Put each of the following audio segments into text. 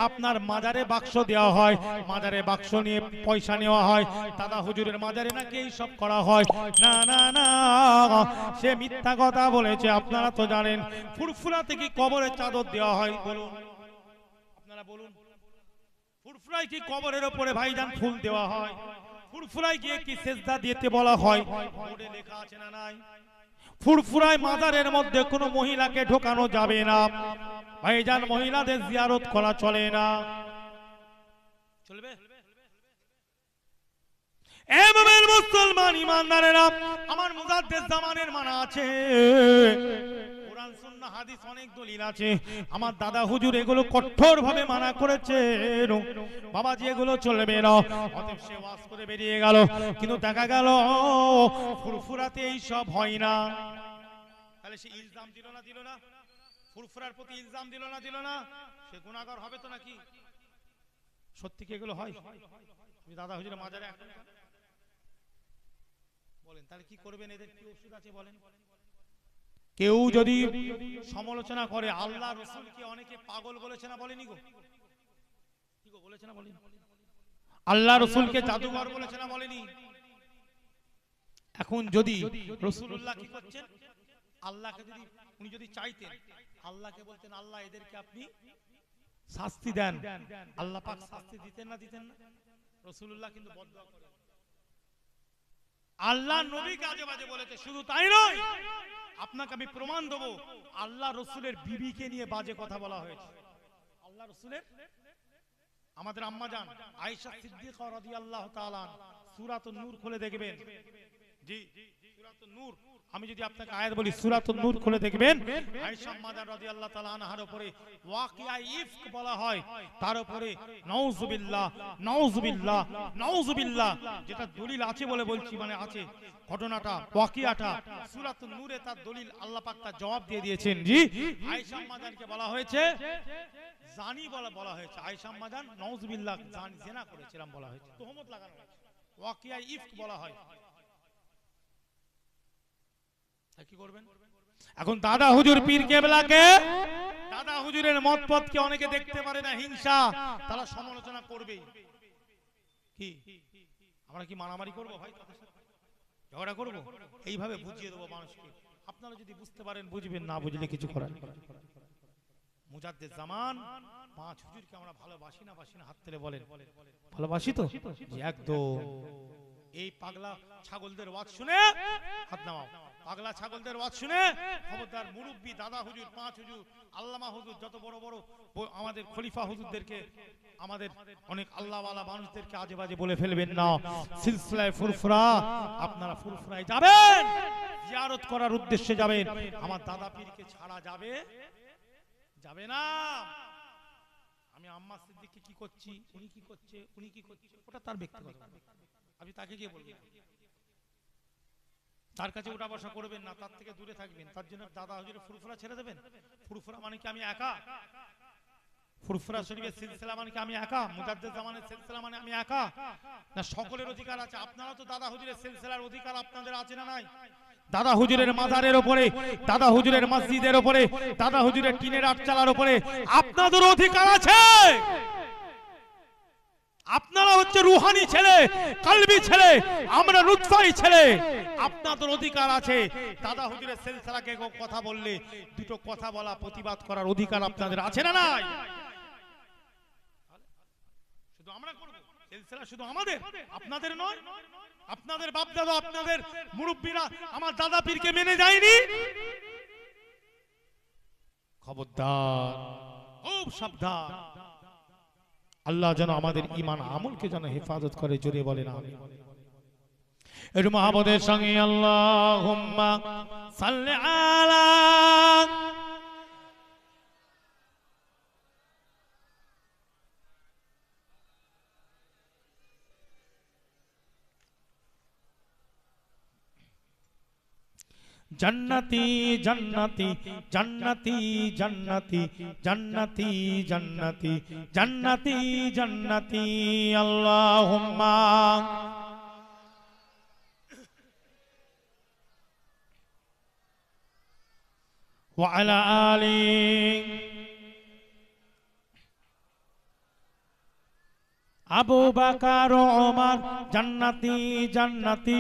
আপনার মাজারে বাক্স দেওয়া হয়, মাজারে বাক্স নিয়ে পয়সা নেওয়া হয়, দাদা হুজুরের মাজারে নাকি এই সব করা হয়। না না না, সে মিথ্যা কথা বলেছে। আপনারা তো জানেন ফুরফুরাতে কি কবরের চাদর দেওয়া হয়? বলুন, আপনারা বলুন, ফুরফুরায় কি কবরের উপরে ভাইজান ফুল দেওয়া হয়? ফুরফুরায় গিয়ে কি সেজদা দিতে বলা হয়? বোর্ডে লেখা আছে না নাই? ফুরফুরায় মাজারের মধ্যে কোনো মহিলাকে ঢোকানো যাবে না ভাইজান, মহিলাদের জিয়ারত করা চলে না। চলবে? এভাবে মুসলমান ইমানদারেরা, আমার মুজাদ্দেদ জামানের মানা আছে, কোরআন সুন্নাহ হাদিস অনেক দলিল আছে। আমার দাদা হুজুর এগুলো কঠোর ভাবে মানা করেছে, বাবাজি এগুলো চলবে না। অতএব সে ওয়াজ করে বেরিয়ে গেল, কিন্তু দেখা গেল ফুরফুরাতে এই সব হয় না। তাহলে সে ইলজাম দিল না দিল না? ফুরফুরার প্রতি ইলজাম দিল না দিল না? সে গুনাহগার হবে তো নাকি? সত্যি কি এগুলো হয়? তুমি দাদা হুজুরের মাজারে এখন বলেন, তাহলে কি করবেন? এদের কি ওষুধ আছে বলেন? কেউ যদি সমালোচনা করে, আল্লাহ রাসূলকে অনেকে পাগল বলেছে না বলেনি গো? কি গো বলেছে না বলেনি? আল্লাহ রাসূলকে জাদুকর বলেছে না বলেনি? এখন যদি রাসূলুল্লাহ কি করছেন, আল্লাহকে যদি উনি যদি চাইতেন, আল্লাহকে বলতেন আল্লাহ এদেরকে আপনি শাস্তি দেন, আল্লাহ পাক শাস্তি দিতেন না দিতেন না? রাসূলুল্লাহ কিন্তু বদদুয়া করেন। আল্লাহ নবীকে আজে বাজে বলেছে। শুধু তাই নয়, আপনাকে আমি প্রমাণ দেব, আল্লাহ রসুলের বিবিকে নিয়ে বাজে কথা বলা হয়েছে। আল্লাহ রসুলের, আমাদের আম্মা জান আয়েশা সিদ্দিকা রাদিয়াল্লাহু তাআলা, সূরাতুন নূর খুলে দেখবেন। জি, সূরাতুন নূর, আমি যদি আপনাকে আয়াত বলি, সূরাতুন নূর খুলে দেখবেন। আয়েশা আম্মা জান রাদিয়াল্লাহু তাআলা আনহার উপরে ওয়াকিয়া ইফক বলা হয়, তার উপরে নাউযুবিল্লাহ নাউযুবিল্লাহ নাউযুবিল্লাহ, যেটা দলিল আছে বলে বলছি, মানে আছে ঘটনাটা, ওয়াকিয়াটা সূরাতুন নূরে তার দলিল, আল্লাহ পাক তার জবাব দিয়ে দিয়েছেন। জি, আয়েশা আম্মা জানকে বলা হয়েছে জানি বলা হয়েছে। আয়েশা আম্মা জান নাউযুবিল্লাহ জিনা করেছিলাম বলা হয়েছে, তোহমত লাগানো হয়েছে, ওয়াকিয়া ইফক বলা হয়। কি করবেন এখন? দাদা হুজুর পীর কেবলাকে, দাদা হুজুরের মত পথকে অনেকে দেখতে পারে না, হিংসা, তারা সমালোচনা করবেই। কি আমরা কি মারামারি করবো ভাই, ঝগড়া করবো? এইভাবে বুঝিয়ে দেবো মানুষকে। আপনারা যদি বুঝতে পারেন বুঝবেন, না বুঝলে কিছু করার। মুজাদ্দেদ জামান পাঁচ হুজুরকে আমরা ভালোবাসি না বাসি না? হাত তুলে বলেন। ভালোবাসি তো? একদম। এই পাগলা ছাগলদের ওয়াজ শুনে, হাত নামাও, পাগলা ছাগলদের ওয়াজ শুনে খবরদার মুরব্বী দাদা হুজুর, পাঁচ হুজুর, আল্লামা হুজুর, যত বড় বড় আমাদের খলিফা হুজুরদেরকে, আমাদের অনেক আল্লাহওয়ালা মানুষদেরকে আজে বাজে বলে ফেলবেন না। সিলসিলায়ে ফুরফুরা, আপনারা ফুরফুরায় যাবেন, জিয়ারত করার উদ্দেশ্যে যাবেন। আমার দাদা পীরকে ছাড়া যাবে যাবে না। আমি আম্মা সিদ্দিককে কি করছি, উনি কি করছে, উনি কি করছে, ওটা তার ব্যক্তিগত, আপনি তাকে গিয়ে বলবেন, তার কাছে ওটা বসা করবেন না, তার থেকে দূরে থাকবেন। তার জন্য দাদা হুজুরের ফুরফুরা ছেড়ে দেবেন? ফুরফুরা মানে কি আমি একা? ফুরফুরা শরীফের সিলসিলা মানে কি আমি একা? মুজাদ্দেদ জামানের সিলসিলা মানে আমি একা? না, সকলের অধিকার আছে। আপনারা তো দাদা হুজুরের সিলসিলার অধিকার আপনাদের আছে না নাই? দাদা হুজুরের মাজারের উপরে, দাদা হুজুরের মসজিদের উপরে, দাদা হুজুরের টিনের আটচালার উপরে আপনাদের অধিকার আছে। আপনারা হচ্ছে রুহানি ছেলে, কলবি ছেলে, আমরা লুৎফাই ছেলে, আপনাদের অধিকার আছে। দাদা হুজুরের সিলসিলাকে কথা বললে দুটো কথা বলা, প্রতিবাদ করার অধিকার আপনাদের আছে না নাই? শুধু আমরা করব সিলসিলা, শুধু আমাদের, আপনাদের নয়? আপনাদের বাপ দাদা, আপনাদের মুরব্বীরা আমার দাদা পীরকে মেনে যায়নি? খবরদার, খুব সাবধান। আল্লাহ যেন আমাদের ঈমান আমলকে যেন হেফাজত করে, জোরে বলেন আমিন। একটু মুহাম্মদের সঙ্গে আল্লাহুম্মা সাল্লি আলা जन्नती जन्नती जन्नती जन्नती जन्नती जन्नती जन्नती जन्नती अल्लाहुम्मा व अला आली আবু বকর ওমর জান্নাতি জান্নাতি,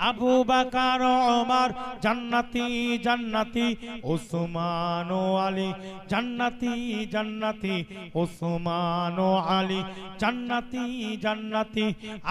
আবু বকর ওমর জান্নাতি জান্নাতি, উসমান ও আলী জান্নাতি জান্নাতি, উসমান ও আলী জান্নাতি জান্নাতি,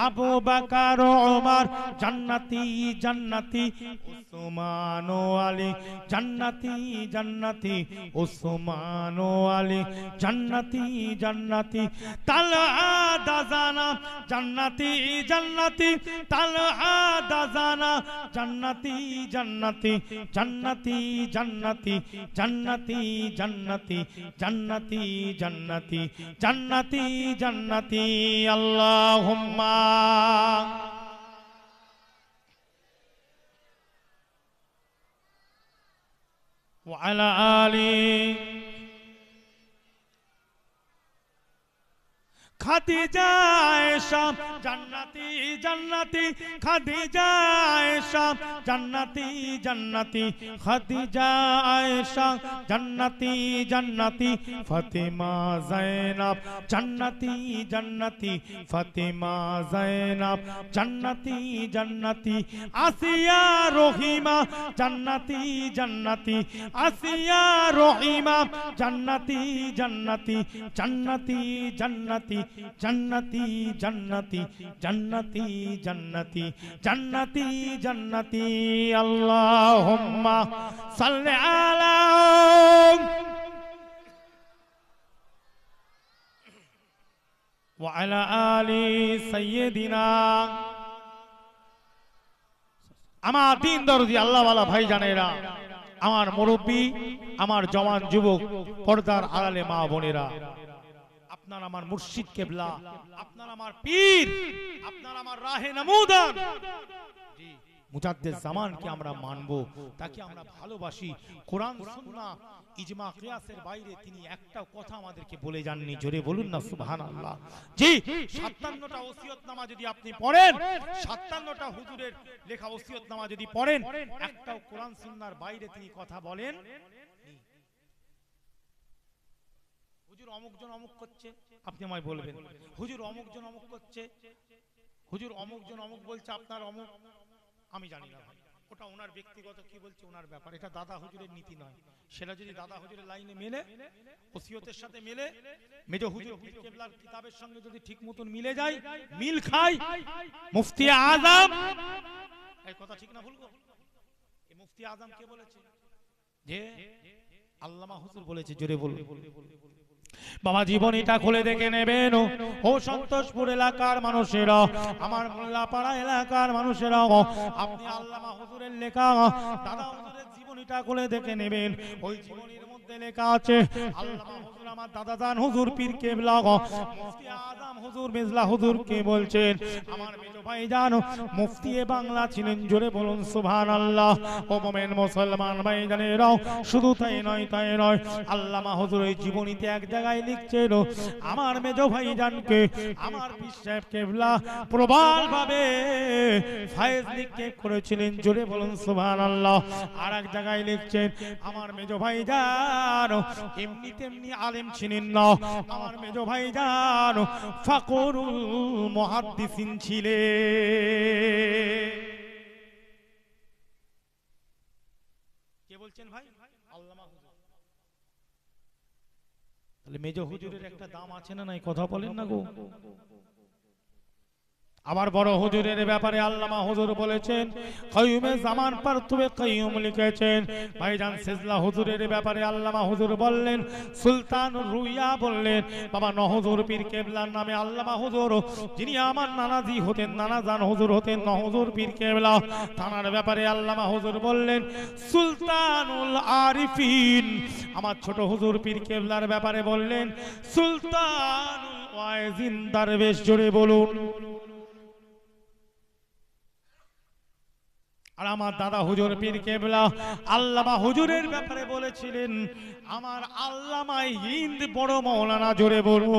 আবু বকর ওমর জান্নাতি জান্নাতি, উসমান ও আলী জান্নাতি জান্নাতি, উসমান ও আলী জান্নাতি জান্নাতি, তালহা দাজানা জান্নাতি জান্নাতি, তালহা দাজানা জান্নাতি জান্নাতি, জান্নাতি জান্নাতি, জান্নাতি জান্নাতি, জান্নাতি জান্নাতি, জান্নাতি জান্নাতি। আল্লাহুম্মা ওয়া আলা আলি খাদিজা আয়েশা জান্নাতি জান্নাতি, খাদিজা আয়েশা জান্নাতি জান্নাতি, খাদিজা আয়েশা জান্নাতি জান্নাতি, ফাতিমা যায়নাব জান্নাতি জান্নাতি, ফাতিমা যায়নাব জান্নাতি জান্নাতি, আসিয়া রহিমা জান্নাতি জান্নাতি, আসিয়া রহিমা জান্নাতি জান্নাতি, জান্নাতি জান্নাতি, জান্নাতি জান্নাতি, জান্নাতি জান্নাতি, জান্নাতি জান্নাতি। আল্লাহুম্মা সাল্লি আলা ওয়া আলা আলি সাইয়্যিদিনা। আমার দিন দরদি আল্লাহওয়ালা ভাইজানেরা, আমার মুরব্বী, আমার জওয়ান যুবক, পর্দার আড়ালে মা বোনেরা, আপনার আমার মুর্শিদ কেবলা, আপনার আমার পীর, আপনার আমার রাহে নমুদান জি মুজাদ্দিদ জামানকে আমরা মানবো, তাকে আমরা ভালোবাসি। কোরআন সুন্নাহ ইজমা কিয়াসের বাইরে তিনি একটা কথা আমাদেরকে বলে যাননি। জোরে বলুন না সুবহানাল্লাহ। জি 57টা ওসিয়তনামা যদি আপনি পড়েন, 57টা হুজুরের লেখা ওসিয়তনামা যদি পড়েন, একটাও কোরআন সুন্নাহর বাইরে তিনি কথা বলেন। হুজুর অমুকজন অমুক করছে, আপনি আমায় বলবেন হুজুর অমুকজন অমুক করছে, হুজুর অমুকজন অমুক বলছে, আপনার অমুক, আমি জানি না ভাই, ওটা ওনার ব্যক্তিগত কি বলছে ওনার ব্যাপার, এটা দাদা হুজুরের নীতি নয়। সেটা যদি দাদা হুজুরের লাইনে মেলে, ওসিয়তের সাথে মেলে, মেজো হুজুর পীর কেবলার কিতাবের সঙ্গে যদি ঠিক মতন মিলে যায়, মিল খায়, মুফতি আজম, এই কথা ঠিক না ভুল গো? এই মুফতি আজম কে বলেছে? যে আল্লামা হুজুর বলেছে। জোরে বলুন। বাবা জীবনীটা খুলে দেখে নেবেন। ও সন্তোষপুর এলাকার মানুষেরা, আমার মোল্লাপাড়া এলাকার মানুষেরা, আপনি আল্লামা হুজুরের লেখা দাদা হুজুরের জীবনীটা খুলে দেখে নেবেন। ওই জীবনীর মধ্যে লেখা আছে আল্লামা হুজুর আমার দাদা জান হুজুর পীর কেবলা মুফতি আজম হুজুর মিজলা হুজুর কে বলছেন আমার মেজো ভাই জান মুফতি বাংলা ছিলেন। জোরে বলুন সুবহানাল্লাহ। ও মোমেন মুসলমান ভাই জানেরাও, শুধু তাই নয়, তাই নয়, আল্লামা হুজুর ওই জীবনীতে এক জায়গায় লিখছেন আমার মেজো ভাই জানকে আমার পীর সাহেব কেবলা প্রবল ভাবে ফায়েজ নিক্ষেপ করেছিলেন। জোরে বলুন সুবহানাল্লাহ। আর এক জায়গায় লিখছেন আমার মেজো ভাই জান এমনি তেমনি আলেম ছিলেন না, আমার মেজো ভাই জান ফাকরুল মুহাদ্দিসিন ছিলেন। কে বলছেন ভাই? আল্লামা হুজুর। তাহলে মেজো হুজুরের একটা দাম আছে না নাই? কথা বলেন না গো। আবার বড় হুজুরের ব্যাপারে আল্লামা হুজুর বলেছেন, কাইয়ুমে জামান পর তুবে কাইয়ুম লিখেছেন। ভাইজান সিজলা হুজুরের ব্যাপারে আল্লামা হুজুর বললেন, সুলতানুর রুইয়া বললেন, বাবা নহজুর পীর কেবলার নামে আল্লামা হুজুর, যিনি আমার নানাজি হতেন, নানাজান হুজুর হতেন নহজুর পীর কেবলা, তার ব্যাপারে আল্লামা হুজুর বললেন সুলতানুল আরিফিন। আমার ছোট হুজুর পীর কেবলার ব্যাপারে বললেন সুলতানুল ওয়াইজিন দরবেশ। জোরে বলুন। আর আমার দাদা হুজুর পীর কেবলা আল্লামা হুজুরের ব্যাপারে বলেছিলেন আমার আল্লামা হিন্দ বড় মাওলানা। জোরে বলুন।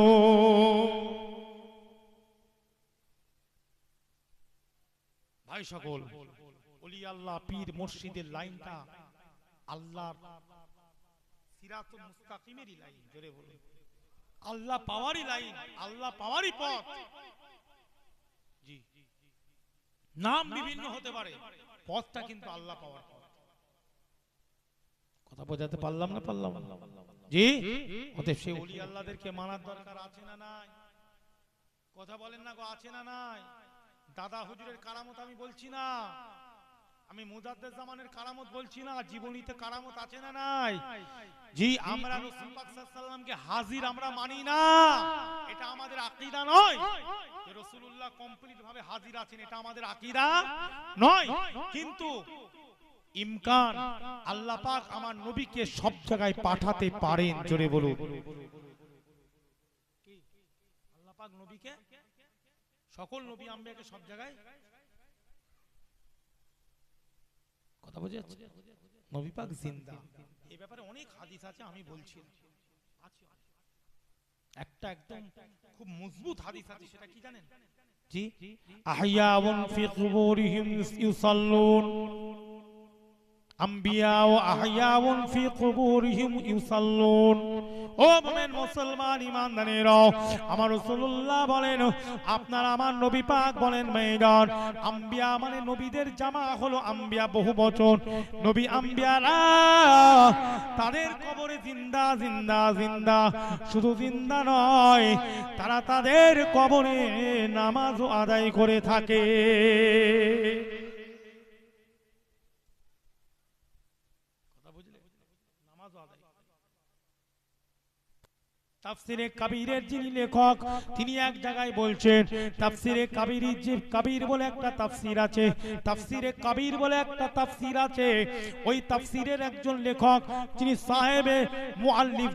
ভাই সকল, ওলি আল্লাহ পীর মুর্শিদের লাইনটা আল্লাহর সিরাতুল মুস্তাকিমেরই লাইন। জোরে বলুন। আল্লাহ পাওয়ারই লাইন, আল্লাহ পাওয়ারই পথ। নাম বিভিন্ন হতে পারে, পথটা কিন্তু আল্লাহ পাওয়ার পথ। কথা বোঝাতে পারলাম না? পারলাম না? জি। অতএব সেই ওলি আল্লাহদেরকে মানার দরকার আছে না নাই? কথা বলেন না গো, আছে না নাই? দাদা হুজুরের কারামত আমি বলছি না, আমি মুজাদ্দেদ জামানের কারামত বলছি না, জীবনীতে কারামত আছে না নাই? জি। আমরা রাসূল পাক সাল্লাল্লাহু আলাইহি ওয়াসাল্লামকে হাজির আমরা মানি না, এটা আমাদের আকীদা নয়। যে রাসূলুল্লাহ কমপ্লিট ভাবে হাজির আছেন, এটা আমাদের আকীদা নয়। কিন্তু ইমকান, আল্লাহ পাক আমার নবীকে সব জায়গায় পাঠাতে পারেন। জোরে বলুন। আল্লাহ পাক নবীকে, সকল নবী আম্বিয়াকে সব জায়গায়, কথা বুঝে যাচ্ছে? নবী পাক জিন্দা, এই ব্যাপারে অনেক হাদিস আছে, আমি বলছি আছে। একটা একদম খুব মজবুত হাদিস আছে, সেটা কি জানেন? জি। আহইয়াউন ফি কুবুরিহিম ইউসাল্লুন, আম্বিয়া ও আহইয়াউন ফি কুবুরিহিম ইউসাল্লুন। ও মুমিন মুসলমান ঈমানদারেরা, আমার রাসূলুল্লাহ বলেন, আপনারা আমার নবী পাক বলেন মেয়েদান, আম্বিয়া মানে নবীদের জামা হলো আম্বিয়া বহু বচন। নবী আম্বিয়ারা তাদের কবরে জিন্দা জিন্দা জিন্দা, শুধু জিন্দা নয়, তারা তাদের কবরে নামাজও আদায় করে থাকে। তাফসিরে কাবীরের যিনি লেখক, তিনি এক জায়গায় বলছেন, তাফসিরে কাবীরের যে কাবীর বলে একটা তাফসির আছে, তাফসিরে কাবীর বলে একটা তাফসির আছে, ওই তাফসিরের একজন লেখক, যিনি সাহেবে মুআল্লিফ,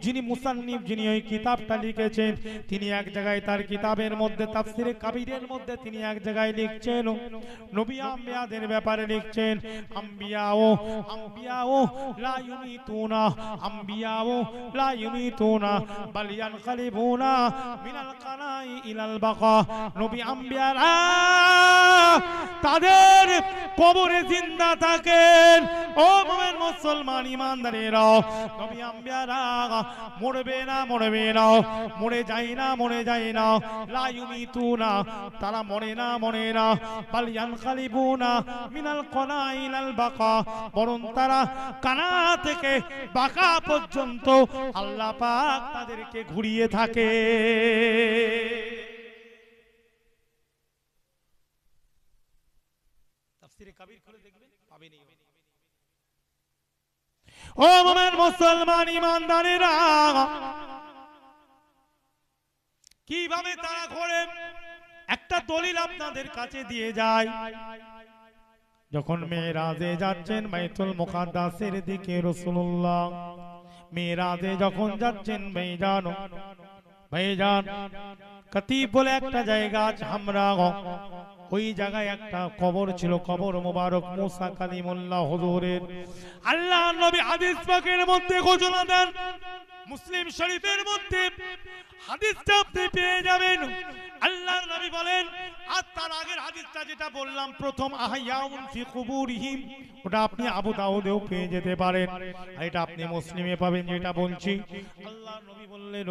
যিনি মুসান্নিফ, যিনি ওই কিতাবটা লিখেছেন, তিনি এক জায়গায় তার কিতাবের মধ্যে, তাফসিরে কাবীরের মধ্যে তিনি এক জায়গায় লিখছেন, নবী আম্বিয়াদের ব্যাপারে লিখছেন, আম্বিয়াও লা ইউমিতুনা, আম্বিয়াও লা ইউমিতুনা বাল ইয়ানকালিবুনা মিনাল কানাই ইলাল বাকা। নবী আম্বিয়ারা তাদের কবরে জিন্দা থাকেন। ও মুমিন মুসলমান ঈমানদারেরা, নবী আম্বিয়ারা মরবে না, মরবে না, মরে যায় না, মরে যায় না, লা ইউমিতুনা, তারা মরে না, মরে না, বাল ইয়ানকালিবুনা মিনাল কানাই ইলাল বাকা, বরং তারা কানা থেকে বাকা পর্যন্ত আল্লাহ পাক তাদেরকে ঘুরিয়ে থাকে। তাফসিরে কাবীর খুলে দেখবেন, পাবেন। ও মুমিন মুসলমান ঈমানদারেরা, কিভাবে তারা ঘোরে? একটা দলিল আপনাদের কাছে দিয়ে যায়। যখন মেরাজে যাচ্ছেন বাইতুল মুকাদ্দাসের দিকে রাসূলুল্লাহ, মেরাজে যখন যাচ্ছেন ভাইজান কতিব বলে একটা জায়গা আছে হামরা, ওই জায়গায় একটা কবর ছিল, কবর মোবারক মুসা কালিমুল্লাহ হুজুরের। আল্লাহর নবী হাদিস পাকের মধ্যে ঘোষণা দেন, মুসলিম শরীফের মধ্যে হাদিসটা আপনি পেয়ে যাবেন। আল্লাহর নবী বলেন, আর তার আগের হাদিসটা যেটা বললাম প্রথম, আহইয়াউন ফি কুবুরিহিম, ওটা আপনি আবু দাউদেও পেয়ে যেতে পারেন, আর এটা আপনি মুসলিমে পাবেন যেটা বলছি। আল্লাহর নবী বললেন,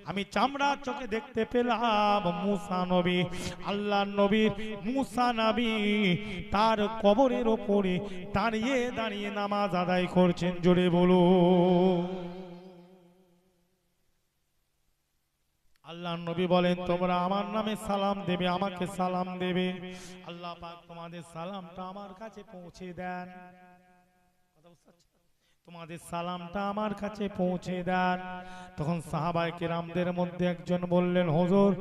আমি চামড়ার চোখে দেখতে পেলাম মুসা নবী, আল্লাহর নবীর মুসা নবী তার কবরের উপরে দাঁড়িয়ে দাঁড়িয়ে নামাজ আদায় করছেন। জোরে বলো। আল্লাহর নবী বলেন, তোমরা আমার নামে সালাম দেবে, আমাকে সালাম দেবে, আল্লাহ পাক তোমাদের সালামটা আমার কাছে পৌঁছে দেন, তোমাদের সালামটা আমার কাছে পৌঁছে দেন। তখন সাহাবায়ে কেরামদের মধ্যে একজন বললেন, হুজুর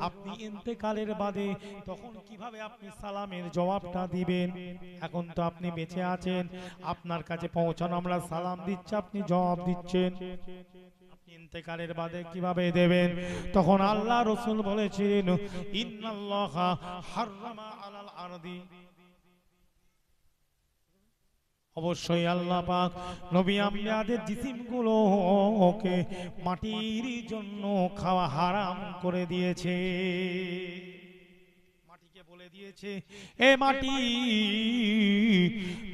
আপনি ইন্তেকালের বাদে তখন কিভাবে আপনি সালামের জবাবটা দিবেন? এখন তো আপনি বেঁচে আছেন, আপনার কাছে পৌঁছানো, আমরা সালাম দিচ্ছি, আপনি জবাব দিচ্ছেন, ইন্তেকালের বাদে কিভাবে দেবেন? তখন আল্লাহ রাসূল বলেছিলেন, ইন্নাল্লাহা হাররামা আলাল আরদি, অবশ্যই আল্লাহ পাক নবী আম্বিয়াদের জিসিমগুলোকে মাটির জন্য খাওয়া হারাম করে দিয়েছে। মাটিকে বলে বলে দিয়েছে, এ মাটি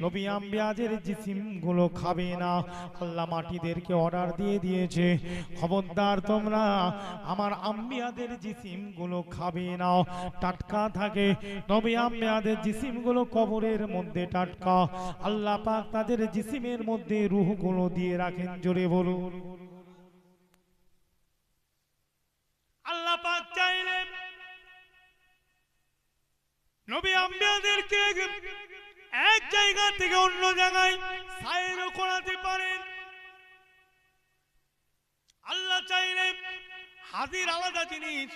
নবী আম্বিয়াদের জিসিম গুলো খাবে না। আল্লাহ মাটিদেরকে অর্ডার দিয়ে দিয়েছে, খবরদার তোমরা আমার আম্বিয়াদের জিসিম গুলো খাবে না, টাটকা থাকে। নবী আম্বিয়াদের জিসিম গুলো কবরের মধ্যে টাটকা। আল্লাহ পাক তাদের জিসিমের মধ্যে রূহ গুলো দিয়ে রাখেন। জোরে বলুন। আল্লাহ পাক চাইলে নবী আম্বিয়াদেরকে এক জায়গা থেকে অন্য জায়গায় সাইরও করাতে পারেন। আল্লাহ চাইলে হাজির আলাদা জিনিস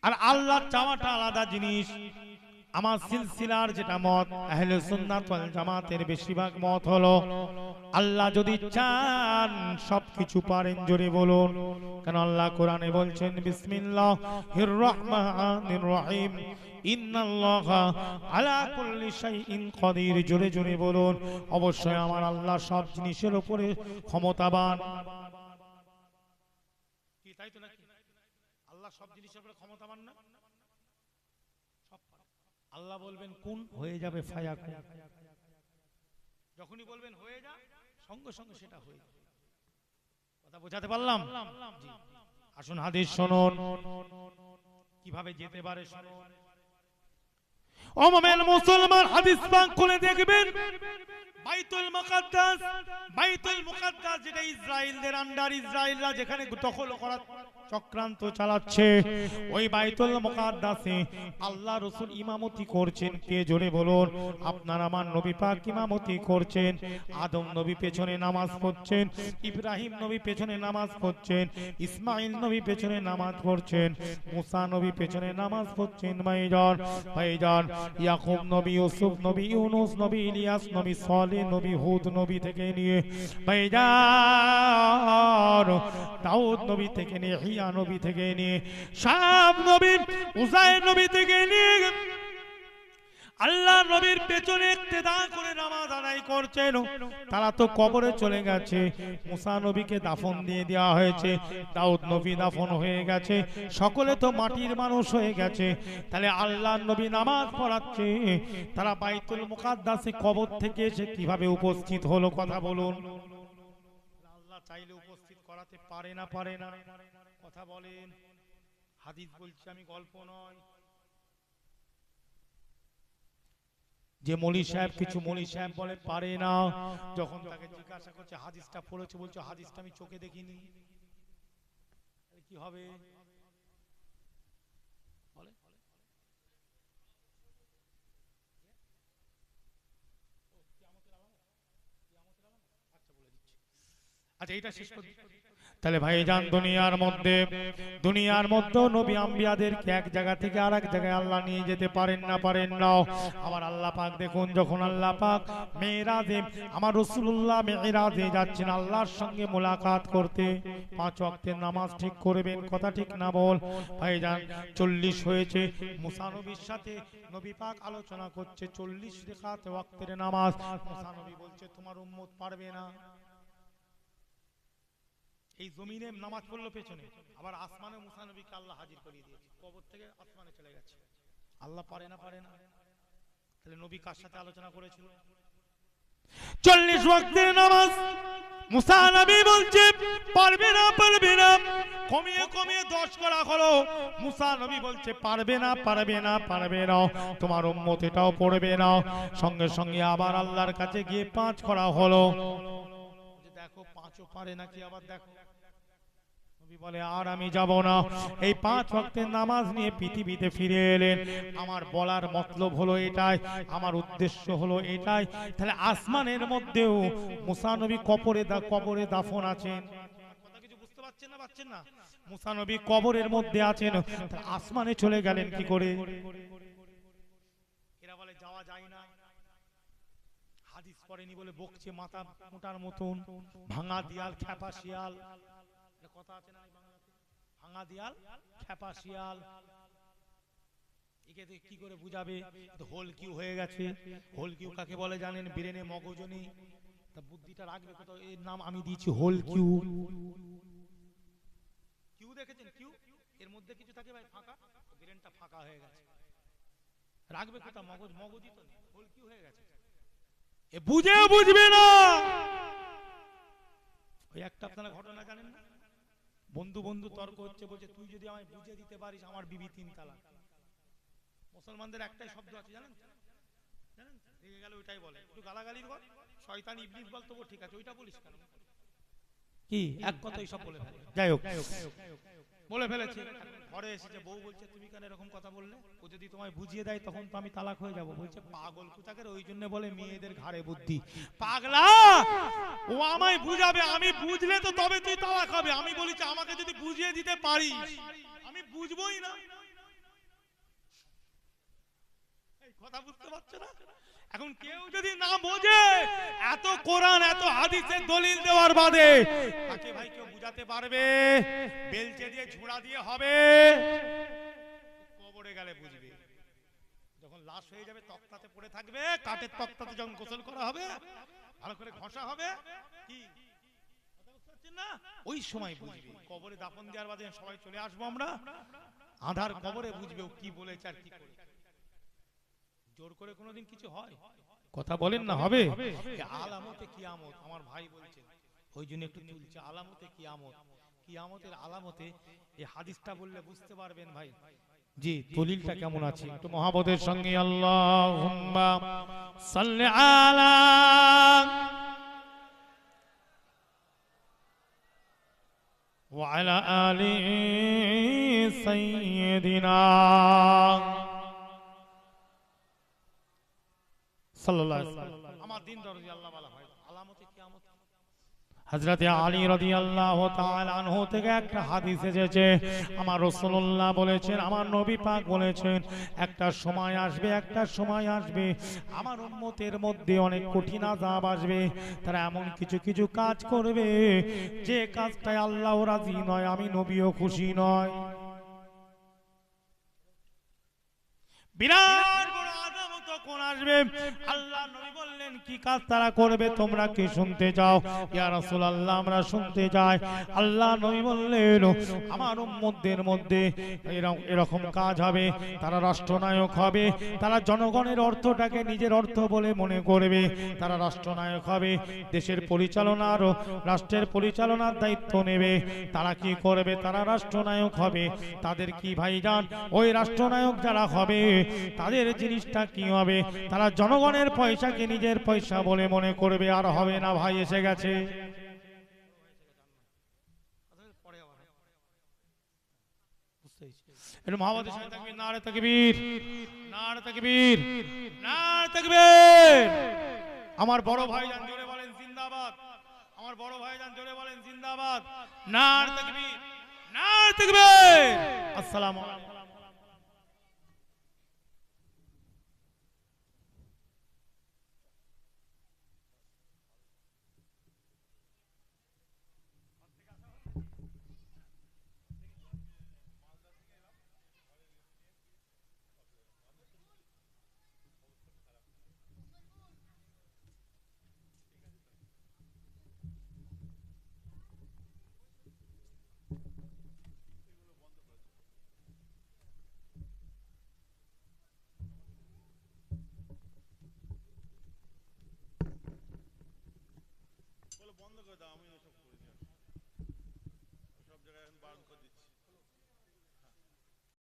আর আল্লাহ চাওয়াটা আলাদা জিনিস। আমার সিলসিলার যেটা মত, আহলে সুন্নাত ওয়াল জামাতের বেশিরভাগ মত হলো আল্লাহ যদি চান সবকিছু পারেন। জোরে বলুন। কারণ আল্লাহ কোরআনে বলছেন, বিসমিল্লাহির রহমানির রহিম, ইন্নাল্লাহা আলা কুল্লি শাইইন কাদির। জোরে জোরে বলুন। অবশ্যই আমার আল্লাহ সব জিনিসের উপরে ক্ষমতাবান। কি তাই তো নাকি? আল্লাহ সব জিনিসের উপরে ক্ষমতাবান না? আল্লাহ বলবেন কোন, হয়ে যাবে ফায়াকুন। যখনই বলবেন হয়ে যা, সঙ্গে সঙ্গে সেটা হয়ে যাবে। কথা বোঝাতে পারলাম? জি। আসুন হাদিস শুনুন, কিভাবে যেতে পারে শুনুন। ও মুমিন মুসলমান, হাদিস পাক খুলে দেখবেন, বাইতুল মুকাদ্দাস, বাইতুল মুকাদ্দাস যেটা ইসরায়েলদের আন্ডার, ইসরায়েলরা যেখানে দখল করার চক্রান্ত চালাচ্ছে, ওই বাইতুল মুকাদ্দাসে আল্লাহ রাসূল ইমামতি করছেন। কে? জোরে বলুন। আপনার আমার নবী পাক ইমামতি করছেন। আদম নবী পেছনে নামাজ পড়ছেন, ইব্রাহিম নবী পেছনে নামাজ পড়ছেন, ইসমাইল নবী পেছনে নামাজ পড়ছেন, মুসা নবী পেছনে নামাজ পড়ছেন। ভাইজান ভাইজান, ইয়াকুব নবী, ইউসুফ নবী, ইউনুস নবী, ইলিয়াস নবী, সালেহ নবী, হুদ নবী থেকে নিয়ে ভাইজান দাউদ নবী থেকে নিয়ে, হিয়া নবী থেকে নিয়ে, শাম নবী, উযাইর নবী থেকে নিয়ে আল্লাহ নবীর পেছনে ইক্তেদা করে নামাজ আদায় করছেন। তারা তো কবরে চলে গেছে, মুসা নবীকে দাফন দিয়ে দেওয়া হয়েছে, দাউদ নবী দাফন হয়ে গেছে, সকলে তো মাটির মানুষ হয়ে গেছে। তাহলে আল্লাহ নবী নামাজ পড়াচ্ছে, তারা বাইতুল মুকাদ্দাসে কবর থেকে এসে কিভাবে উপস্থিত হলো? কথা বলুন। আল্লাহ চাইলে উপস্থিত করাতে পারে না? পারে না? কথা বলেন। হাদিস বলছি আমি, গল্প নয়। যে মৌলী সাহেব, কিছু মৌলী সাহেব বলে পারে না, যখন তাকে জিজ্ঞাসা করছে হাদিসটা পড়েছে, বলছে হাদিসটা আমি চোখে দেখিনি। কি হবে? বলে আচ্ছা এইটা শেষ করি। তাহলে ভাইজান, দুনিয়ার মধ্যে নবী আম্বিয়াদেরকে এক জায়গা থেকে আরেক জায়গায় আল্লাহ নিয়ে যেতে পারেন না? পারেন না। আবার আল্লাহ পাক দেখুন, যখন আল্লাহ পাক মেরাজে, আমার রাসূলুল্লাহ মেরাজে যাচ্ছেন আল্লাহর সঙ্গে মোলাকাত করতে, 5 ওয়াক্তের নামাজ ঠিক করবেন। কথা ঠিক না বল? ভাইজান 40 হয়েছে, মুসা নবীর সাথে নবী পাক আলোচনা করছে 40 রাকাত ওয়াক্তের নামাজ। মুসা নবী বলছে তোমার উম্মত পারবে না। এই জমিনে নামাজ পড়লো পেছনে, আবার আসমানে মুসা নবীকে আল্লাহ হাজির করিয়ে দিয়েছে, কবর থেকে আসমানে চলে গেছে। আল্লাহ পারে না? পারে না। তাহলে নবী কার সাথে আলোচনা করেছিল? 40 ওয়াক্তের নামাজ মুসা নবী বলছে পারবে না, পারবে না। কমিয়ে কমিয়ে 10 করা হলো, মুসা নবী বলছে পারবে না, পারবে না, পারবে না, তোমার উম্মত এটাও পড়বে না। সঙ্গে সঙ্গে আবার আল্লাহর কাছে গিয়ে 5 করা হলো। দেখো 5ও পারে নাকি? আবার দেখো, নবী বলে আর আমি যাব না। এই 5 ওয়াক্তের নামাজ নিয়ে পৃথিবীতে ফিরে এলেন। আমার বলার মতলব হলো এটাই, আমার উদ্দেশ্য হলো এটাই। তাহলে আসমানের মধ্যেও মুসা নবী কবরে দাফন আছেন। কথা কিছু বুঝতে পারছেন না? পাচ্ছেন না? মুসা নবী কবরের মধ্যে আছেন, আসমানে চলে গেলেন কি করে? এরা বলে যাওয়া যায় না, হাদিস পড়েনি বলে বকছে মাথা মোটার মতন। ভাঙা দিয়াল খ্যাপা শিয়াল, কথা আছে না বাংলাতে? ভাঙা দিয়াল খ্যাপা শিয়াল, একে কি করে বুঝাবে? হোল কিউ হয়ে গেছে। হোল কিউ কাকে বলে জানেন? ব্রেনে মগজ নেই, তা বুদ্ধিটা রাখবে কোথাও? এর নাম আমি দিয়েছি হোল কিউ। কিউ দেখেছেন? কিউ এর মধ্যে কিছু থাকে ভাই, ফাঁকা, ব্রেনটা ফাঁকা হয়ে গেছে। রাখবে কোথা? মগজ মগজই তো নেই, কি হয়ে গেছে? এ বুঝে বুঝবে না। ওই একটা আপনারা ঘটনা জানেন না, বন্ধু বন্ধু তর্ক হচ্ছে, বলছে তুই যদি আমায় বুঝিয়ে দিতে পারিস আমার বিবি 3 তালাক। মুসলমানদের একটাই শব্দ আছে জানেন, জানেন রেগে গেল ওইটাই বলে, একটু গালাগালি বল, শয়তান ইবলিস বল, তবু ঠিক আছে, ওইটা বলিস কেন? কি এক কথাই সব বলে ফেলে। যাই হোক, বলে ফেলেছে। ঘরে এসেছে, বউ বলছে তুমি কেন এরকম কথা বললে? ও যদি তোমায় বুঝিয়ে দেয় তখন তো আমি তালাক হয়ে যাব। বলছে পাগল কোথাকার, ওই জন্য বলে মেয়েদের ঘাড়ে বুদ্ধি। পাগলা, ও আমায় বুঝাবে, আমি বুঝলে তো তবে তুই তালাক হবে। আমি বলেছি আমাকে যদি বুঝিয়ে দিতে পারিস, আমি বুঝবোই না। এই কথা বুঝতে পারছো না? এখন কেউ যদি না বোঝে, এত কোরআন এত হাদিসের দলিল দেওয়ার বাদে তাকে ভাই কেউ বুঝাতে পারবে? বেলচে দিয়ে ঝুড়া দিয়ে হবে? কবরে গেলে বুঝবে, যখন লাশ হয়ে যাবে তক্তাতে পড়ে থাকবে, কাঠের তক্তাতে যখন গোসল করা হবে, ভালো করে ঘষা হবে, কি কথা বুঝতে পারছেন না? ওই সময় বুঝবে। কবরে দাফন দেওয়ার বাদে সবাই চলে আসবো আমরা, আধার কবরে বুঝবে ও কি বলেছে আর কি করেছে। জোর করে কোনোদিন কিছু হয়? কথা বলেন না, হবে? আলামতে কিয়ামত আমার ভাই বলছেন, ওই জন্য একটু তুলছে। আলামতে কিয়ামত, কিয়ামতের আলামতে এই হাদিসটা বললে বুঝতে পারবেন ভাই জি দলিলটা কেমন আছে। একটু মহব্বতের সঙ্গে আল্লাহুম্মা সাল্লি আলা ওয়া আলা আলি সাইয়্যিদিনা সাল্লাল্লাহু আলাইহি ওয়াসাল্লাম। আমার দিন দরদি আল্লাহ বলা হয় আলামতে কিয়ামত। হযরত আলী রাদিয়াল্লাহু তাআলা আনহু থেকে একটা হাদিস এসেছে, আমার রাসূলুল্লাহ বলেছেন, আমার নবী পাক বলেছেন, একটা সময় আসবে, একটা সময় আসবে আমার উম্মতের মধ্যে অনেক কঠিন আযাব আসবে। তারা এমন কিছু কিছু কাজ করবে যে কাজটায় আল্লাহ রাজি নয়, আমি নবীও খুশি নয়। বিরাট বড় আযাব তখন আসবে। আল্লাহ নবী বললেন কি কাজ তারা করবে, তোমরা কি শুনতে চাও? ইয়া রাসূলুল্লাহ আমরা শুনতে চাই। আল্লাহ নবী বললেন আমার উম্মতদের মধ্যে এরকম কাজ হবে, তারা রাষ্ট্রনায়ক হবে, তারা জনগণের অর্থটাকে নিজের অর্থ বলে মনে করবে, তারা রাষ্ট্রনায়ক হবে, দেশের পরিচালনার রাষ্ট্রের পরিচালনার দায়িত্ব নেবে। তারা কি করবে? তারা রাষ্ট্রনায়ক হবে। তাদের কি ভাইজান, ওই রাষ্ট্রনায়ক যারা হবে তাদের জিনিসটা কি হবে? তারা জনগণের পয়সাকে নিজের পয়সা বলে মনে করবে। আর হবে না ভাই, এসে গেছে। নারে তাকবীর, নারে তাকবীর, নারে তাকবীর। আমার বড় ভাইজান জোরে বলেন জিন্দাবাদ, আমার বড় ভাইজান জোরে বলেন জিন্দাবাদ। নারে তাকবীর, নারে তাকবীর। আসসালামু আলাইকুম।